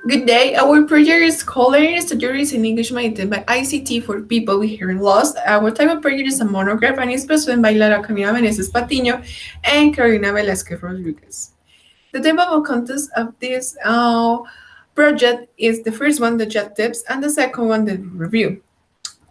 Good day. Our project is called Learning Studies in English Mediated by ICT for people with hearing loss. Our type of project is a monograph and is presented by Camila Meneses Patiño and Velásquez Rodríguez. The type of content of this project is the first one, the objectives, and the second one, the review.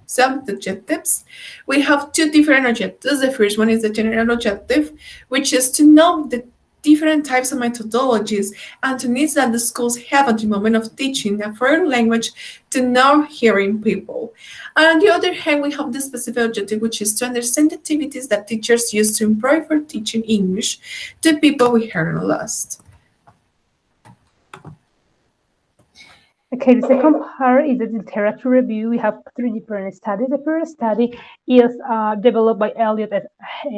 So, the objectives. We have two different objectives. The first one is the general objective, which is to know the different types of methodologies and the needs that the schools have at the moment of teaching a foreign language to non-hearing people. And on the other hand, we have the specific objective, which is to understand the activities that teachers use to improve for teaching English to people with hearing loss. Okay, the second part is the literature review. We have three different studies. The first study is developed by Elliot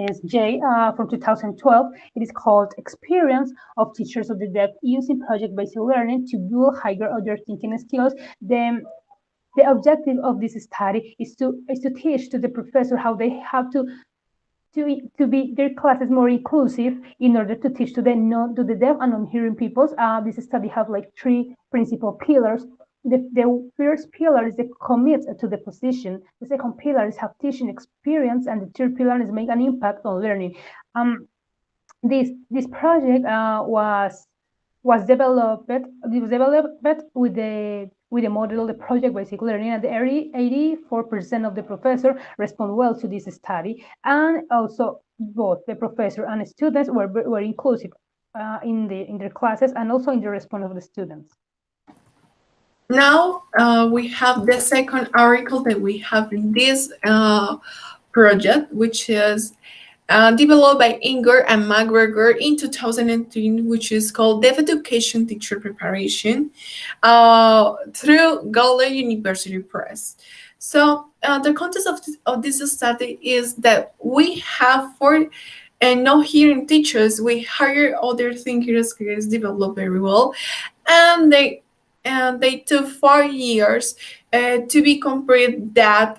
S.J. From 2012. It is called Experience of Teachers of the Deaf Using Project-Based Learning to Build Higher Order Thinking Skills. The objective of this study is to teach to the professor how they have to be their classes more inclusive in order to teach to the deaf and non-hearing peoples. This study have like three principal pillars. The first pillar is the commit to the position. The second pillar is have teaching experience, and the third pillar is make an impact on learning. This project was developed. It was developed with the model of the project-based learning, and the 84% of the professor respond well to this study, and also both the professor and the students were inclusive in their classes and also in the response of the students. Now we have the second article that we have in this project, which is developed by Inger and McGregor in 2018, which is called Deaf Education Teacher Preparation through Gala University Press. So the context of this study is that we have for non-hearing teachers, we hire other thinking skills developed very well, and they took 4 years to be complete that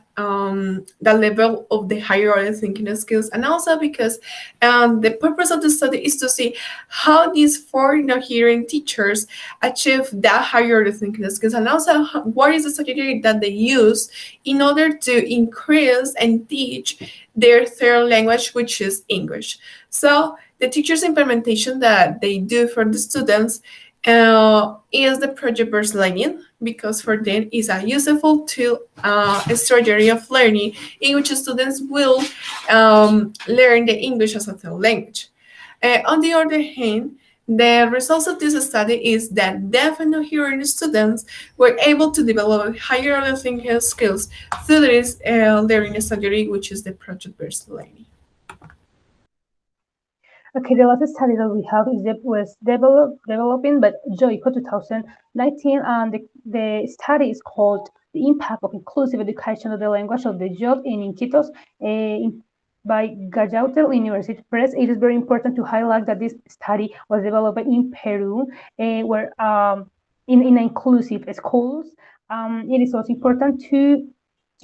level of the higher order thinking skills, and also because the purpose of the study is to see how these 4 non-hearing teachers achieve that higher order thinking skills, and also what is the strategy that they use in order to increase and teach their third language, which is English. So the teachers' implementation that they do for the students is the project-based learning, because for them is a useful tool, a strategy of learning in which students will learn the English as a third language. On the other hand, the results of this study is that deaf and non-hearing students were able to develop higher order thinking skills through this learning strategy, which is the project-based learning. Okay, the last study that we have was developing by Joico 2019, and the study is called The Impact of Inclusive Education of the Language of the Job in Iquitos by Gallautel University Press. It is very important to highlight that this study was developed in Peru, where in inclusive schools. It is also important to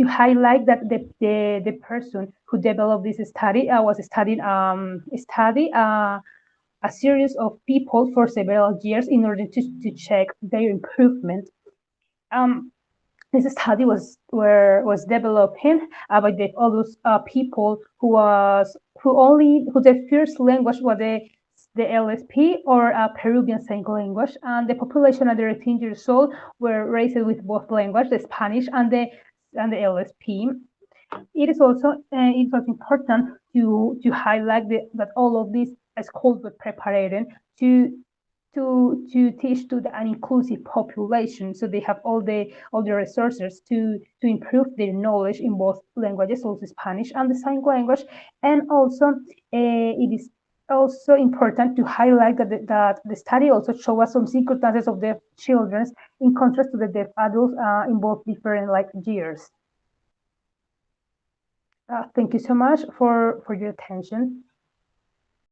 highlight that the person who developed this study was studying a series of people for several years in order to check their improvement. This study was developing by all those people who their first language was the LSP, or Peruvian Sign Language, and the population under 18 years old were raised with both languages, the Spanish and the LSP. It is also important to highlight that all of these schools were prepared to teach to an inclusive population, so they have all the resources to improve their knowledge in both languages, also Spanish and the sign language. And also it is also important to highlight that the study also shows us some circumstances of deaf children in contrast to the deaf adults in both different years. Thank you so much for your attention.